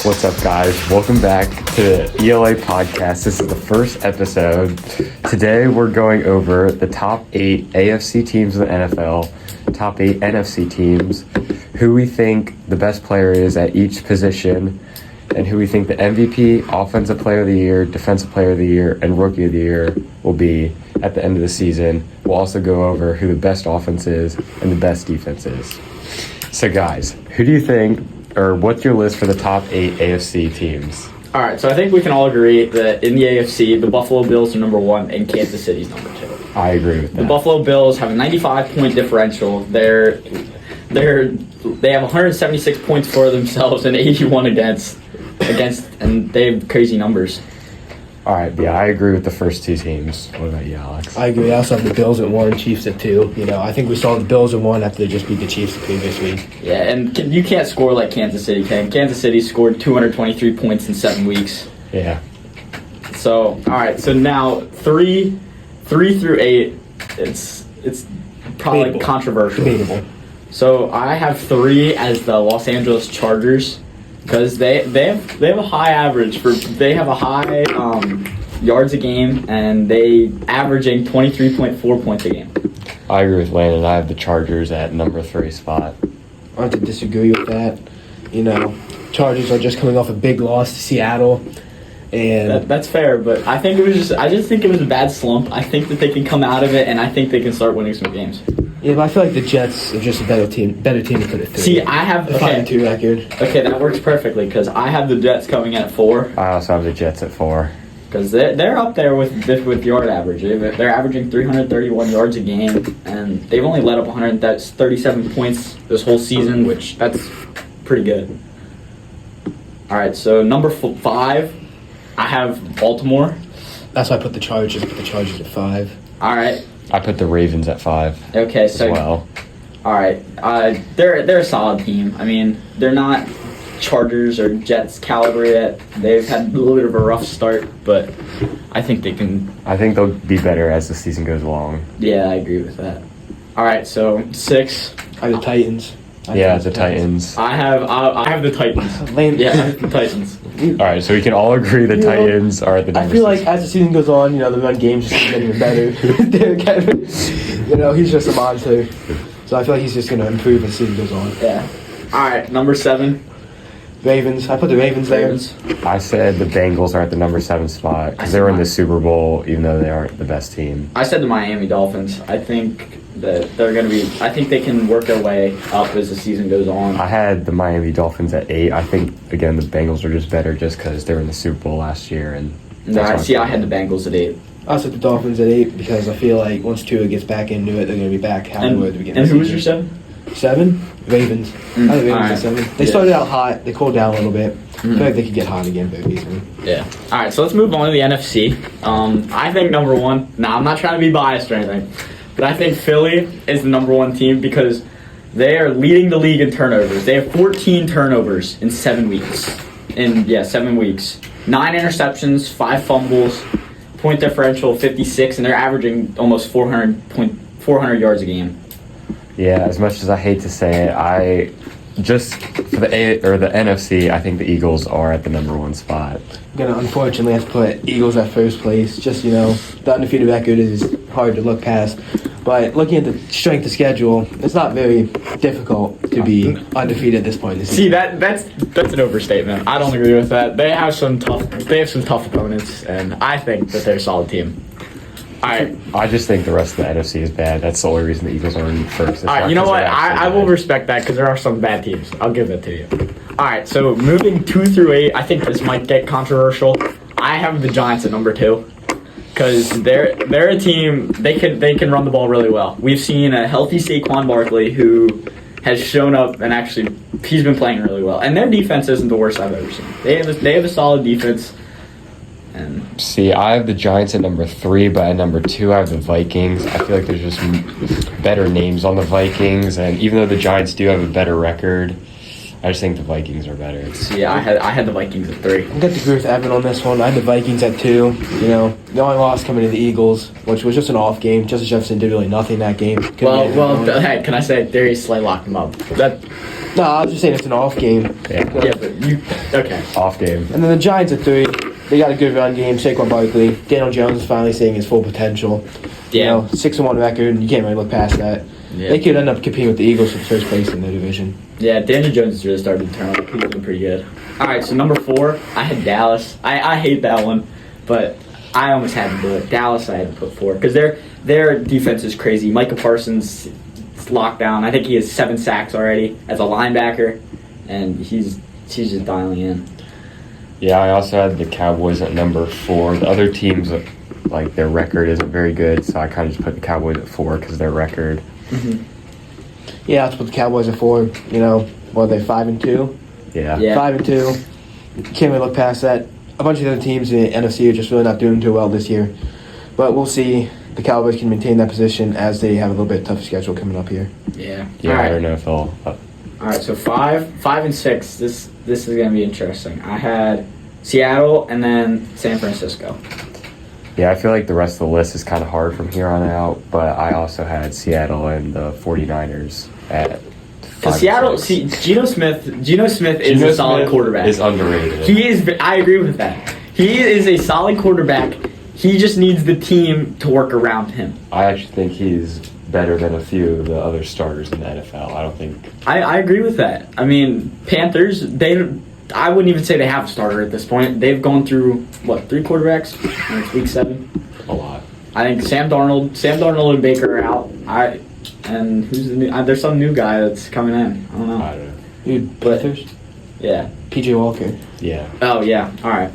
What's up, guys? Welcome back to the ELA Podcast. This is the first episode. Today, we're going over the top 8 AFC teams in the NFL, top 8 NFC teams, who we think the best player is at each position, and who we think the MVP, Offensive Player of the Year, Defensive Player of the Year, and Rookie of the Year will be at the end of the season. We'll also go over who the best offense is and the best defense is. So, guys, who do you think, or what's your list for the top 8 AFC teams? All right, so I think we can all agree that in the AFC, the Buffalo Bills are number 1 and Kansas City's number 2. I agree with that. The Buffalo Bills have a 95-point differential. They have 176 points for themselves and 81 against, and they have crazy numbers. All right, yeah, I agree with the first two teams. What about you, Alex? I agree. I also have the Bills at 1, Chiefs at 2. I think we saw the Bills at 1 after they just beat the Chiefs the previous week. Yeah, and you can't score like Kansas City can. Kansas City scored 223 points in 7 weeks. Yeah. So, all right, so now 3 through 8, it's probably Debatable. controversial. Debatable. So I have 3 as the Los Angeles Chargers because they have a high average they have a high yards a game, and they averaging 23.4 points a game. I agree with Landon. I have the Chargers at number 3 spot. I have to disagree with that. Chargers are just coming off a big loss to Seattle. And That's fair, but I just think it was a bad slump. I think that they can come out of it, and I think they can start winning some games. yeah, but I feel like the Jets are just a better team to put it through. See, I have a 5-2 record. Okay, that works perfectly because I have the Jets coming in at 4. I also have the Jets at 4. Because they're up there with yard average. They're averaging 331 yards a game, and they've only let up 137 points this whole season, which that's pretty good. All right, so number 5, I have Baltimore. That's why I put the Chargers. at 5. All right. I put the Ravens at 5 Okay, as so well. all right, they're a solid team. I mean, they're not Chargers or Jets caliber yet. They've had a little bit of a rough start, but I think they can. I think they'll be better as the season goes along. Yeah, I agree with that. All right, so 6. I have the Titans. Yeah, the Titans. I have the Titans. Yeah, I have the Titans. All right, so we can all agree the Titans are at the number I feel 6. like as the season goes on, the run game's just getting even better. Derrick Henry, he's just a monster. So I feel like he's just going to improve as the season goes on. Yeah. All right, number 7. Ravens. I put the Ravens there. I said the Bengals are at the number 7 spot because they were in the Super Bowl, even though they aren't the best team. I said the Miami Dolphins. I think that they're going to be. I think they can work their way up as the season goes on. I had the Miami Dolphins at 8. I think, again, the Bengals are just better just because they were in the Super Bowl last year. And I had the Bengals at 8. I said the Dolphins at 8 because I feel like once Tua gets back into it, they're going to be back how they were at the beginning. And who was your 7? 7? Ravens. I had the Ravens Alright. at 7. They started out hot. They cooled down a little bit. I feel like they could get hot again very easily. Yeah. All right, so let's move on to the NFC. I think number 1. Now, I'm not trying to be biased or anything, but I think Philly is the number 1 team because they are leading the league in turnovers. They have 14 turnovers in 7 weeks. 7 weeks. 9 interceptions, 5 fumbles, point differential 56, and they're averaging almost 400 yards a game. Yeah, as much as I hate to say it, just for the NFC, I think the Eagles are at the number 1 spot. I'm going to unfortunately have to put Eagles at first place. Just, the undefeated record is hard to look past. But looking at the strength of schedule, it's not very difficult to be undefeated at this point in the season. See, that's an overstatement. I don't agree with that. They have some tough opponents, and I think that they're a solid team. All right. I just think the rest of the NFC is bad. That's the only reason the Eagles are in first. All right, you know what? I will respect that because there are some bad teams. I'll give that to you. All right, so moving 2 through 8, I think this might get controversial. I have the Giants at number 2 because they're a team. They can run the ball really well. We've seen a healthy Saquon Barkley who has shown up and actually he's been playing really well. And their defense isn't the worst I've ever seen. They have a solid defense. And see, I have the Giants at number 3, but at number 2, I have the Vikings. I feel like there's just better names on the Vikings, and even though the Giants do have a better record, I just think the Vikings are better. Yeah, I had the Vikings at 3. I'm going to agree with Evan on this one. I had the Vikings at 2. You know, the only loss coming to the Eagles, which was just an off game. Justin Jefferson did really nothing that game. Hey, can I say Darius Slay locked him up? No, I was just saying it's an off game. Yeah, but okay. Off game. And then the Giants at 3. They got a good run game. Saquon Barkley. Daniel Jones is finally seeing his full potential. Yeah. You know, 6-1 record. You can't really look past that. Yeah. They could end up competing with the Eagles for first place in their division. Yeah, Daniel Jones has really started to turn up. He's been pretty good. All right, so number 4, I had Dallas. I hate that one, but I almost had to do it. Dallas, I had to put 4 because their defense is crazy. Micah Parsons is locked down. I think he has 7 sacks already as a linebacker, and he's just dialing in. Yeah, I also had the Cowboys at number 4. The other teams, like, their record isn't very good, so I kind of just put the Cowboys at 4 because their record. Mm-hmm. Yeah, let's put the Cowboys at 4. You know, what are they, 5-2? Yeah. 5-2. Can't really look past that. A bunch of the other teams in the NFC are just really not doing too well this year. But we'll see. The Cowboys can maintain that position as they have a little bit tough schedule coming up here. Yeah. Yeah, All right. I don't know if they'll... All right, so 5 and 6. This is going to be interesting. I had Seattle and then San Francisco. Yeah, I feel like the rest of the list is kind of hard from here on out, but I also had Seattle and the 49ers at 5 Because Seattle, Geno Smith is a solid quarterback. Is underrated. He is. I agree with that. He is a solid quarterback. He just needs the team to work around him. I actually think he's better than a few of the other starters in the NFL. I don't think... I agree with that. I mean, Panthers, I wouldn't even say they have a starter at this point. They've gone through, 3 quarterbacks? And it's week 7. A lot. I think Sam Darnold and Baker are out. And who's the new? There's some new guy that's coming in. I don't know. I don't know. Dude, Panthers? Yeah. P.J. Walker. Yeah. Oh yeah. All right.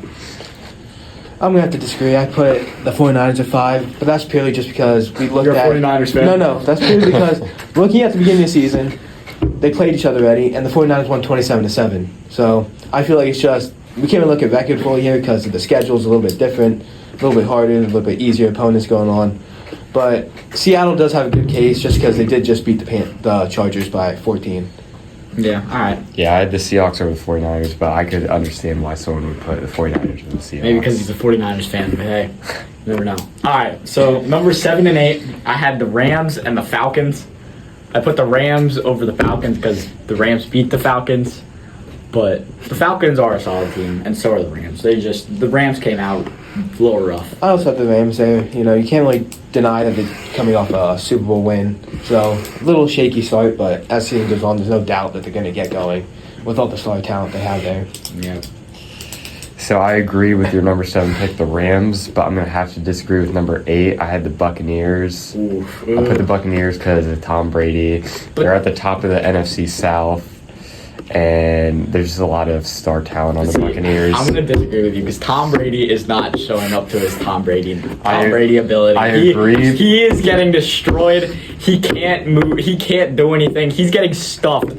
I'm going to have to disagree. I put the 49ers at 5, but that's purely just because we looked You're a at... 49ers fan? No, that's purely because looking at the beginning of the season, they played each other already, and the 49ers won 27-7. So I feel like it's just... We can't really look at record full here because the schedule's a little bit different, a little bit harder, a little bit easier opponents going on. But Seattle does have a good case just because they did just beat the Chargers by 14. Yeah, all right. Yeah, I had the Seahawks over the 49ers, but I could understand why someone would put the 49ers over the Seahawks. Maybe because he's a 49ers fan, but hey, you never know. All right, so number 7 and 8, I had the Rams and the Falcons. I put the Rams over the Falcons because the Rams beat the Falcons, but the Falcons are a solid team, and so are the Rams. The Rams came out a little rough. I also have the Rams there. You know, you can't really deny that they're coming off a Super Bowl win. So, a little shaky start, but as the season goes on, there's no doubt that they're going to get going with all the star talent they have there. Yeah. So I agree with your number 7 pick, the Rams, but I'm going to have to disagree with number 8. I had the Buccaneers. Oof. I put the Buccaneers because of Tom Brady. They're at the top of the NFC South, and there's just a lot of star talent on the Buccaneers. I'm going to disagree with you because Tom Brady is not showing up to his Tom Brady ability. I agree. He is getting destroyed. He can't move. He can't do anything. He's getting stuffed.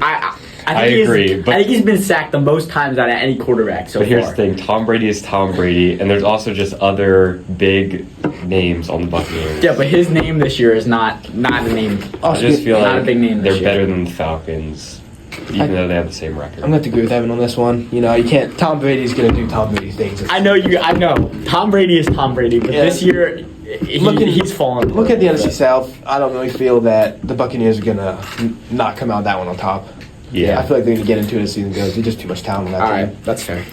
I agree. I think he's been sacked the most times out of any quarterback so far. But here's the thing. Tom Brady is Tom Brady, and there's also just other big names on the Buccaneers. Yeah, but his name this year is not a name. I just feel not like a big name they're this year. better than the Falcons, even though they have the same record. I'm going to have to agree with Evan on this one. You know, you can't... Tom Brady's going to do Tom Brady things. I know. Tom Brady is Tom Brady, but this year he's fallen. Look at the NFC South. I don't really feel that the Buccaneers are going to not come out that one on top. Yeah. I feel like they're going to get into it as the season goes. There's just too much talent on that All team. right, that's fair.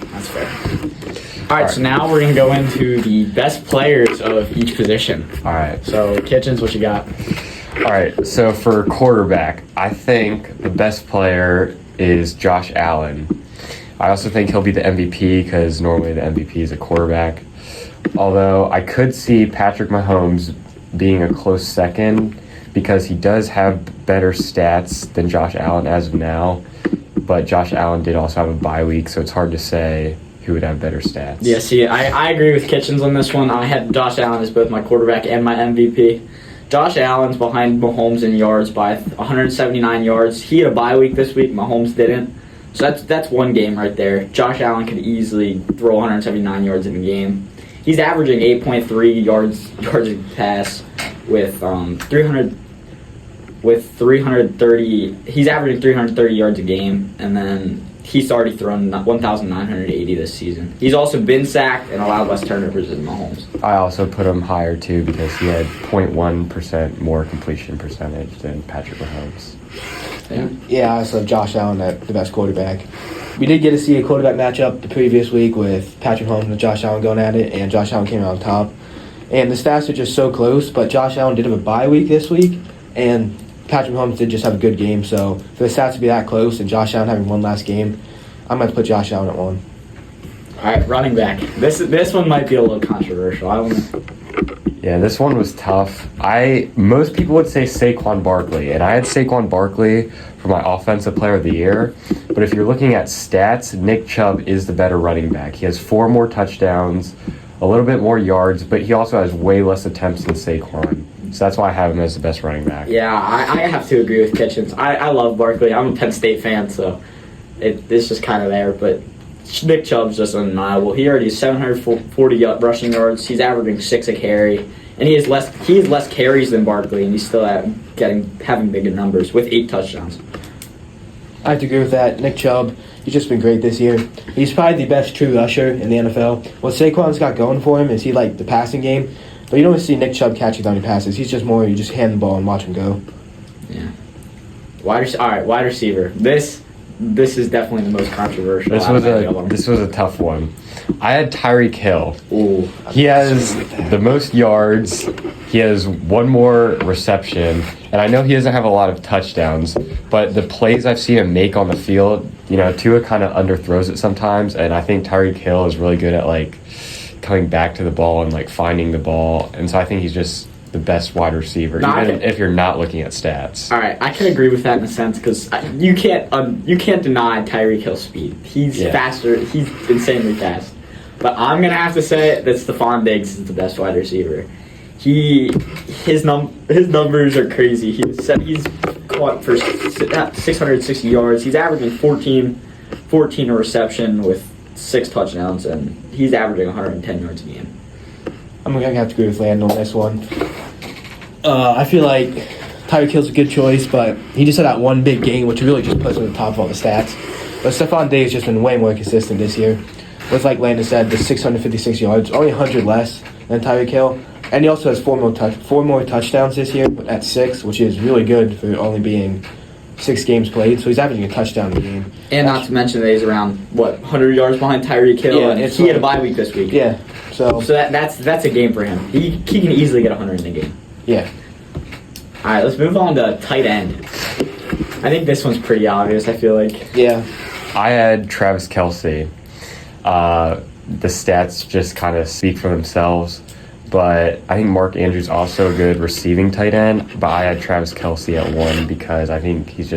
All right, so now we're going to go into the best players of each position. All right. So, Kitchens, what you got? All right, so for quarterback, I think the best player is Josh Allen. I also think he'll be the MVP because normally the MVP is a quarterback. Although I could see Patrick Mahomes being a close second because he does have better stats than Josh Allen as of now. But Josh Allen did also have a bye week, so it's hard to say who would have better stats. Yeah, see, I agree with Kitchens on this one. I had Josh Allen as both my quarterback and my MVP. Josh Allen's behind Mahomes in yards by 179 yards. He had a bye week this week. Mahomes didn't. So that's one game right there. Josh Allen could easily throw 179 yards in a game. He's averaging 8.3 yards a pass with 300 with 330. He's averaging 330 yards a game, and then he's already thrown 1,980 this season. He's also been sacked and allowed less turnovers than Mahomes. I also put him higher too because he had 0.1% more completion percentage than Patrick Mahomes. Yeah, I also have Josh Allen at the best quarterback. We did get to see a quarterback matchup the previous week with Patrick Mahomes and Josh Allen going at it, and Josh Allen came out on top. And the stats are just so close, but Josh Allen did have a bye week this week, and Patrick Mahomes did just have a good game. So for the stats to be that close and Josh Allen having one last game, I'm going to put Josh Allen at 1. All right, running back. This one might be a little controversial. I don't know. Yeah, this one was tough. Most people would say Saquon Barkley, and I had Saquon Barkley for my offensive player of the year. But if you're looking at stats, Nick Chubb is the better running back. He has 4 more touchdowns, a little bit more yards, but he also has way less attempts than Saquon. So that's why I have him as the best running back. Yeah, I have to agree with Kitchens. I love Barkley. I'm a Penn State fan, so it's just kind of there. But Nick Chubb's just undeniable. He already has 740 rushing yards. He's averaging 6 a carry, and he has less carries than Barkley, and he's still having bigger numbers with 8 touchdowns. I have to agree with that. Nick Chubb, he's just been great this year. He's probably the best true rusher in the NFL. What Saquon's got going for him is he like the passing game, but you don't see Nick Chubb catching down any passes. He's just more you just hand the ball and watch him go. Yeah. Wide receiver. This is definitely the most controversial. This was a tough one. I had Tyreek Hill. Ooh. He has the most yards. He has 1 more reception, and I know he doesn't have a lot of touchdowns, but the plays I've seen him make on the field, Tua kind of underthrows it sometimes, and I think Tyreek Hill is really good at like coming back to the ball and like finding the ball, and so I think he's just the best wide receiver, even if you're not looking at stats. All right, I can agree with that in a sense because you can't deny Tyreek Hill's speed. He's faster. He's insanely fast. But I'm gonna have to say that Stephon Diggs is the best wide receiver. His numbers are crazy. He's caught for 660 yards. He's averaging 14 a reception with 6 touchdowns, and he's averaging 110 yards a game. I'm going to have to agree with Landon on this one. I feel like Tyreek Hill's a good choice, but he just had that one big game, which really just puts him at the top of all the stats. But Stephon Diggs has just been way more consistent this year. With, like Landon said, the 656 yards, only 100 less than Tyreek Hill. And he also has 4 more touchdowns this year at 6, which is really good for only being 6 games played. So he's averaging a touchdown a game. And not to mention that he's around 100 yards behind Tyreek Hill, and he had a bye week this week. Yeah. So that's a game for him. He can easily get 100 in a game. Yeah. All right, let's move on to tight end. I think this one's pretty obvious. I feel like. Yeah. I had Travis Kelce. The stats just kind of speak for themselves, but I think Mark Andrews also a good receiving tight end. But I had Travis Kelce at 1 because I think he's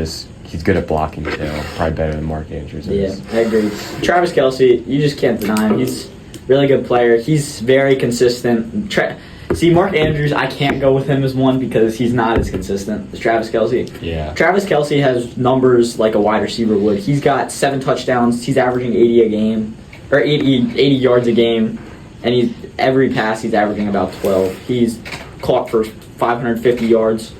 good at blocking too. Probably better than Mark Andrews is. Yeah, I agree. Travis Kelce, you just can't deny him. He's a really good player. He's very consistent. See, Mark Andrews, I can't go with him as 1 because he's not as consistent as Travis Kelce. Yeah. Travis Kelce has numbers like a wide receiver would. He's got 7 touchdowns. He's averaging 80 a game, or 80 yards a game, and every pass he's averaging about 12. He's caught for 550 yards.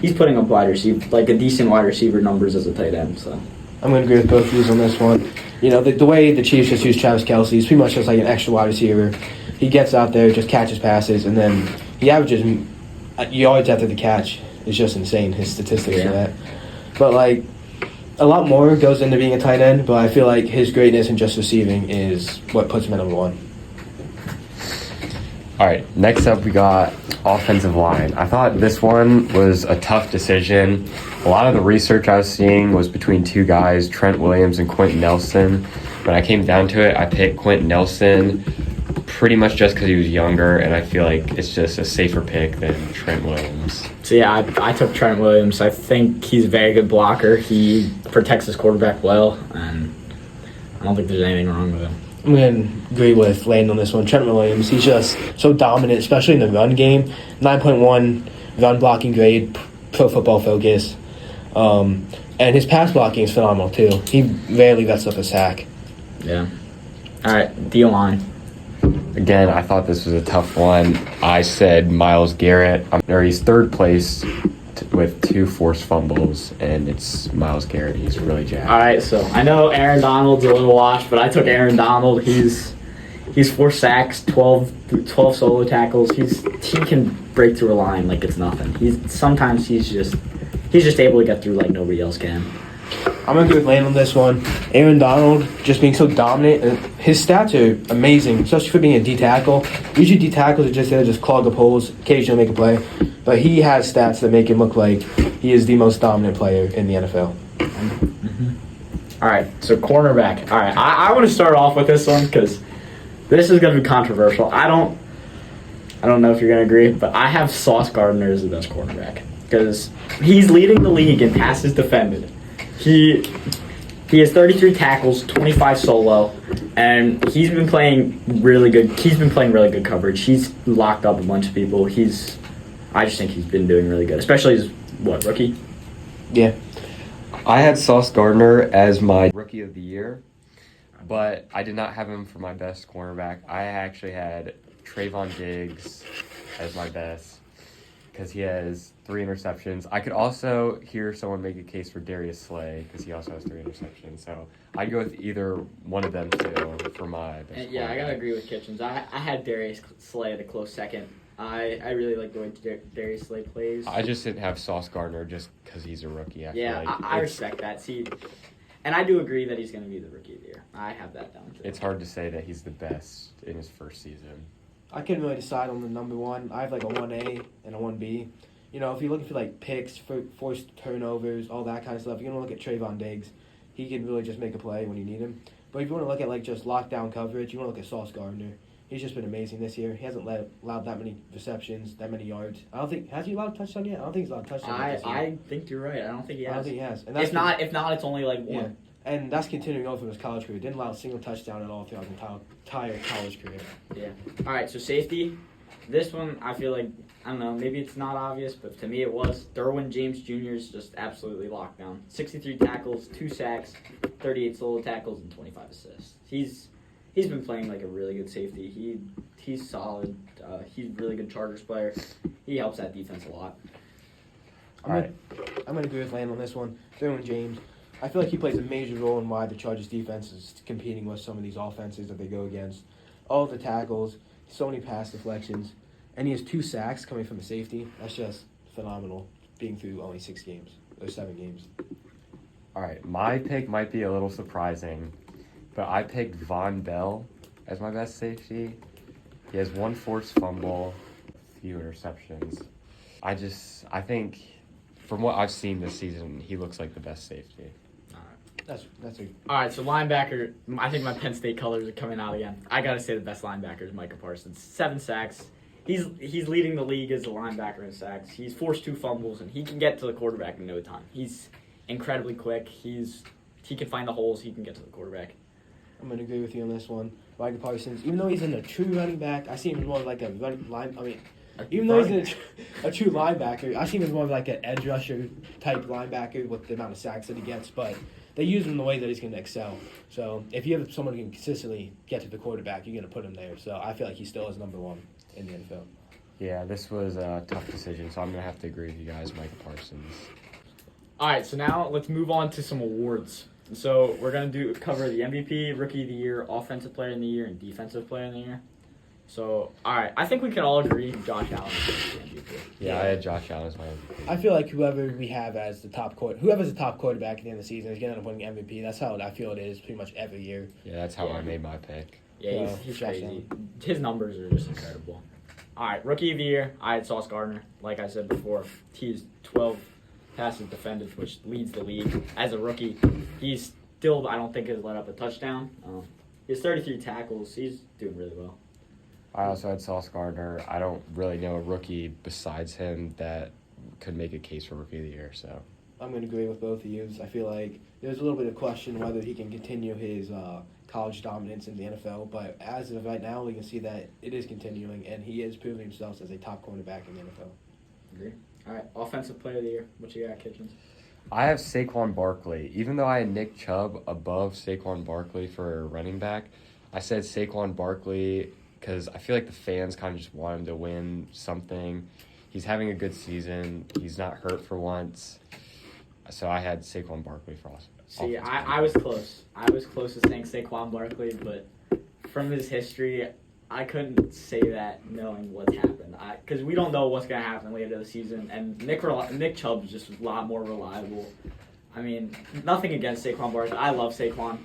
He's putting up a decent wide receiver numbers as a tight end. So I'm going to agree with both of you on this one. The way the Chiefs just use Travis Kelce is pretty much just like an extra wide receiver. He gets out there, just catches passes, and then he averages yards after the catch. It's just insane, his statistics for that. But, a lot more goes into being a tight end, but I feel like his greatness in just receiving is what puts him at number 1. All right, next up we got offensive line. I thought this one was a tough decision. A lot of the research I was seeing was between 2 guys, Trent Williams and Quentin Nelson. When I came down to it, I picked Quentin Nelson pretty much just because he was younger, and I feel like it's just a safer pick than Trent Williams. So yeah, I took Trent Williams. I think he's a very good blocker. He protects his quarterback well, and I don't think there's anything wrong with him. I'm going to agree with Landon on this one. Trent Williams, he's just so dominant, especially in the run game. 9.1 run blocking grade, Pro Football Focus. And his pass blocking is phenomenal, too. He rarely lets up a sack. Yeah. All right, D-line. Again, I thought this was a tough one. I said Myles Garrett. He's third place with 2 forced fumbles, and it's Myles Garrett. He's really jacked. All right, so I know Aaron Donald's a little washed, but I took Aaron Donald. He's 4 sacks, 12 solo tackles. He can break through a line like it's nothing. Sometimes he's just able to get through like nobody else can. I'm going to go with Lane on this one. Aaron Donald just being so dominant. And his stats are amazing, especially for being a D tackle. Usually D tackles are just there to just clog up holes, occasionally make a play. But he has stats that make him look like he is the most dominant player in the NFL. All right, so cornerback. All right, I want to start off with this one because this is going to be controversial. I don't know if you're going to agree, but I have Sauce Gardner as the best cornerback because he's leading the league in passes defended. He has 33 tackles, 25 solo, and he's been playing really good. He's been playing really good coverage. He's locked up a bunch of people. I just think he's been doing really good, especially as rookie. Yeah. I had Sauce Gardner as my rookie of the year, but I did not have him for my best cornerback. I actually had Trayvon Diggs as my best because he has 3 interceptions. I could also hear someone make a case for Darius Slay because he also has 3 interceptions. So I'd go with either one of them two for my best. Yeah, I gotta agree with Kitchens. I had Darius Slay at a close second. I really like the way Darius Slay plays. I just didn't have Sauce Gardner just because he's a rookie. I respect that. See, and I do agree that he's going to be the rookie of the year. I have that down too. It's hard to say that he's the best in his first season. I couldn't really decide on the number one. I have like a 1A and a 1B. You know, if you're looking for like picks, for forced turnovers, all that kind of stuff, you're going to look at Trayvon Diggs. He can really just make a play when you need him. But if you want to look at like just lockdown coverage, you want to look at Sauce Gardner. He's just been amazing this year. He hasn't allowed that many receptions, that many yards. I don't think has he allowed a touchdown yet? I don't think he's allowed a touchdown yet this year. I think you're right. I don't think he has. I don't think he has. And if not, it's only like one. Yeah. And that's continuing on from his college career. Didn't allow a single touchdown at all throughout his entire college career. Yeah. All right. So safety. This one, I feel like I don't know. Maybe it's not obvious, but to me it was. Derwin James Jr. is just absolutely locked down. 63 tackles, 2 sacks, 38 solo tackles, and 25 assists. He's been playing like a really good safety. He's solid. He's a really good Chargers player. He helps that defense a lot. I'm gonna agree with Land on this one. Derwin James. I feel like he plays a major role in why the Chargers defense is competing with some of these offenses that they go against. All of the tackles, so many pass deflections, and he has 2 sacks coming from a safety. That's just phenomenal, being through only 6 games or 7 games. All right, my pick might be a little surprising, but I picked Von Bell as my best safety. He has 1 forced fumble, a few interceptions. I think from what I've seen this season, he looks like the best safety. That's a All right, so linebacker. I think my Penn State colors are coming out again. I gotta say the best linebacker is Micah Parsons. 7 sacks. He's leading the league as a linebacker in sacks. He's forced 2 fumbles, and he can get to the quarterback in no time. He's incredibly quick. He can find the holes. He can get to the quarterback. I'm going to agree with you on this one. Micah Parsons, even though he's in a true running back, I see him as more of like a running line. I mean, even though he's in a true linebacker, I see him as more of like an edge rusher type linebacker with the amount of sacks that he gets. But they use him in the way that he's going to excel. So if you have someone who can consistently get to the quarterback, you're going to put him there. So I feel like he still is number 1 in the NFL. Yeah, this was a tough decision, so I'm going to have to agree with you guys, Micah Parsons. All right, so now let's move on to some awards. So we're going to cover the MVP, Rookie of the Year, Offensive Player in the Year, and Defensive Player in the Year. So, all right, I think we can all agree Josh Allen is the MVP. Yeah, I had Josh Allen as my MVP. I feel like whoever we have as the whoever's the top quarterback at the end of the season is going to end up winning MVP. That's how I feel it is pretty much every year. Yeah, that's how I made my pick. Yeah, he's crazy. His numbers are just incredible. All right, Rookie of the Year, I had Sauce Gardner. Like I said before, he's 12 passes defended, which leads the league. As a rookie, he's still, I don't think, has let up a touchdown. He has 33 tackles. He's doing really well. I also had Sauce Gardner. I don't really know a rookie besides him that could make a case for Rookie of the Year. So I'm going to agree with both of you. I feel like there's a little bit of question whether he can continue his college dominance in the NFL, but as of right now, we can see that it is continuing, and he is proving himself as a top cornerback in the NFL. Agree. All right, Offensive Player of the Year. What you got, Kitchens? I have Saquon Barkley. Even though I had Nick Chubb above Saquon Barkley for running back, I said Saquon Barkley because I feel like the fans kind of just want him to win something. he's having a good season. He's not hurt for once. So I had Saquon Barkley for us. See, I was close. I was close to saying Saquon Barkley, but from his history, I couldn't say that knowing what's happened. Because we don't know what's going to happen later this season, and Nick Chubb is just a lot more reliable. I mean, nothing against Saquon Barkley. I love Saquon,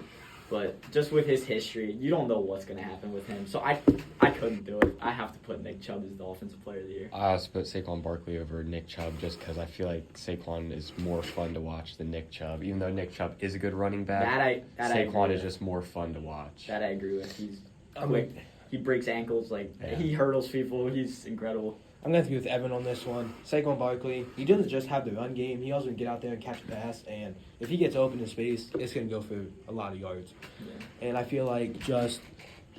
but just with his history, you don't know what's going to happen with him. So I couldn't do it. I have to put Nick Chubb as the Offensive Player of the Year. I also put Saquon Barkley over Nick Chubb just because I feel like Saquon is more fun to watch than Nick Chubb. Even though Nick Chubb is a good running back, Saquon is just more fun to watch. That I agree with. He's quick. He breaks ankles. He hurdles people. He's incredible. I'm going to agree with Evan on this one. Saquon Barkley, he doesn't just have the run game. He also can get out there and catch a pass. And if he gets open in space, it's going to go for a lot of yards. Yeah. And I feel like he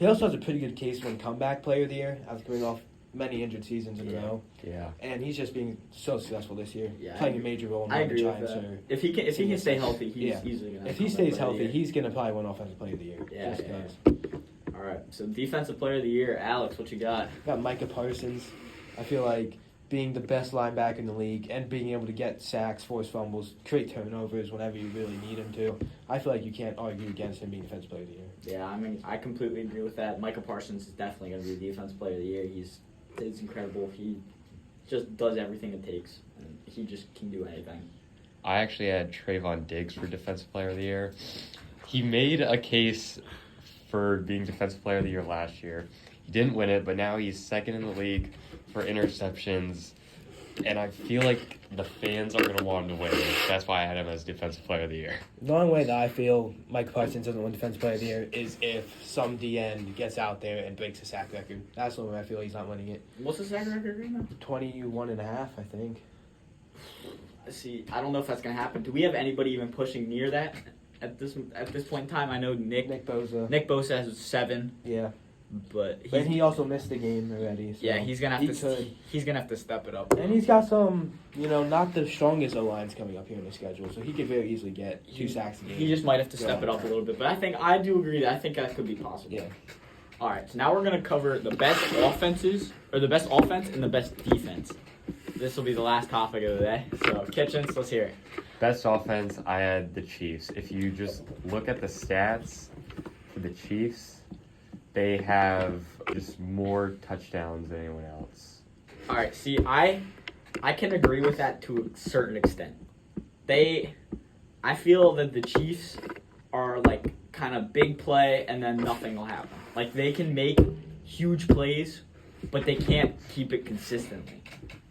also has a pretty good case for comeback player of the year after coming off many injured seasons in a row. Yeah. And he's just being so successful this year, yeah, playing a major role in the Giants. If he can stay healthy, he's easily going to. If he stays healthy, he's going to probably win Offensive Player of the Year. Yeah. All right. So Defensive Player of the Year, Alex, what you got? Got Micah Parsons. I feel like being the best linebacker in the league and being able to get sacks, force fumbles, create turnovers whenever you really need him to. I feel like you can't argue against him being Defensive Player of the Year. Yeah, I mean, I completely agree with that. Micah Parsons is definitely going to be the Defensive Player of the Year. He's incredible. He just does everything it takes, and he just can do anything. I actually had Trayvon Diggs for Defensive Player of the Year. He made a case for being Defensive Player of the Year last year. He didn't win it, but now he's second in the league for interceptions, and I feel like the fans are going to want him to win. That's why I had him as Defensive Player of the Year. The only way that I feel Mike Parsons doesn't win Defensive Player of the Year is if some DN gets out there and breaks a sack record. That's the only way I feel he's not winning it. What's the sack record right now? 21.5, I think. See, I don't know if that's going to happen. Do we have anybody even pushing near that at this point in time? I know Nick Bosa has 7. Yeah. But he also missed the game already. So yeah, he's gonna have to step it up. And he's got some, not the strongest O-lines coming up here in the schedule, so he could very easily get 2 sacks a game. He just might have to step it up a little bit, but I do agree that I think that could be possible. Yeah. All right, so now we're gonna cover the best offenses, or the best offense and the best defense. This will be the last topic of the day. So Kitchens, let's hear it. Best offense, I had the Chiefs. If you just look at the stats for the Chiefs, they have just more touchdowns than anyone else. All right, see, I can agree with that to a certain extent. I feel that the Chiefs are like kind of big play and then nothing will happen. Like they can make huge plays, but they can't keep it consistently.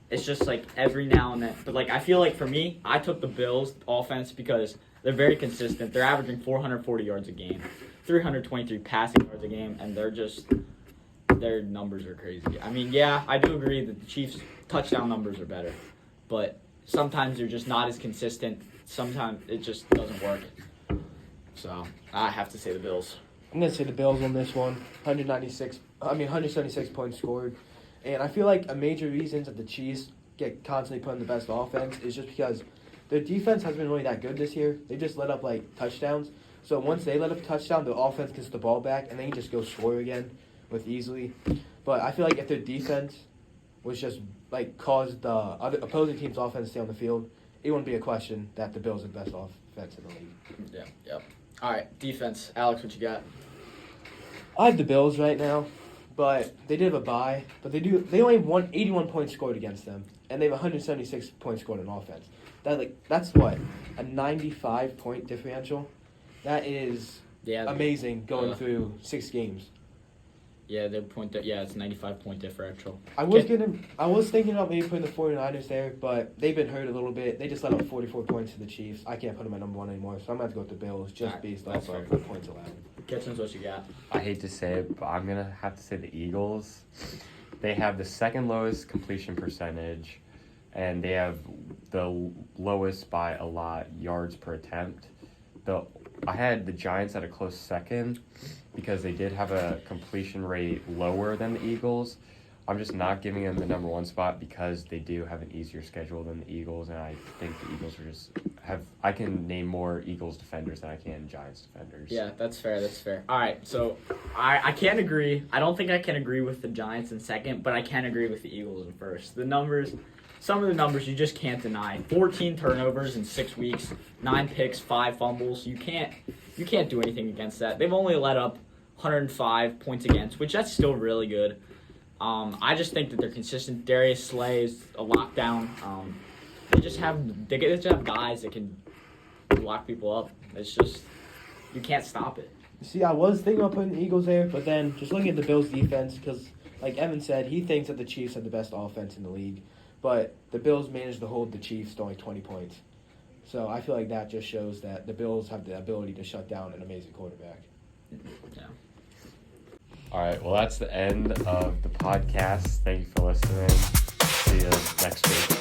It's just like every now and then. But like I feel like for me, I took the Bills offense because they're very consistent. They're averaging 440 yards a game, 323 passing yards a game, and their numbers are crazy. I mean, yeah, I do agree that the Chiefs' touchdown numbers are better, but sometimes they're just not as consistent. Sometimes it just doesn't work. So I have to say the Bills. I'm going to say the Bills on this one. 176 points scored. And I feel like a major reason that the Chiefs get constantly put in the best offense is just because their defense hasn't been really that good this year. They just let up, touchdowns. So once they let up a touchdown, their offense gets the ball back, and they can just go score again with easily. But I feel like if their defense was just, caused the other opposing team's offense to stay on the field, it wouldn't be a question that the Bills are the best offense in the league. Yeah, yep. All right, defense. Alex, what you got? I have the Bills right now, but they did have a bye. But they only have 81 points scored against them, and they have 176 points scored in offense. That's what, a 95-point differential. That is amazing going through 6 games. Yeah, it's 95-point differential. I was thinking about maybe putting the 49ers there, but they've been hurt a little bit. They just let up 44 points to the Chiefs. I can't put them at number 1 anymore, so I'm going to have to go with the Bills just based off of the points allowed. Kitchens, what you got? I hate to say it, but I'm going to have to say the Eagles. They have the second lowest completion percentage, and they have the lowest by a lot yards per attempt. I had the Giants at a close second because they did have a completion rate lower than the Eagles. I'm just not giving them the number 1 spot because they do have an easier schedule than the Eagles, and I think the Eagles I can name more Eagles defenders than I can Giants defenders. Yeah, that's fair. That's fair. All right, so I can't agree. I don't think I can agree with the Giants in second, but I can agree with the Eagles in first. The numbers, some of the numbers you just can't deny. 14 turnovers in 6 weeks, 9 picks, 5 fumbles. You can't do anything against that. They've only let up 105 points against, which that's still really good. I just think that they're consistent. Darius Slay is a lockdown. They just have guys that can lock people up. It's just you can't stop it. See, I was thinking about putting the Eagles there, but then just looking at the Bills' defense, because like Evan said, he thinks that the Chiefs have the best offense in the league, but the Bills managed to hold the Chiefs to only 20 points. So I feel like that just shows that the Bills have the ability to shut down an amazing quarterback. Yeah. All right. Well, that's the end of the podcast. Thank you for listening. See you next week.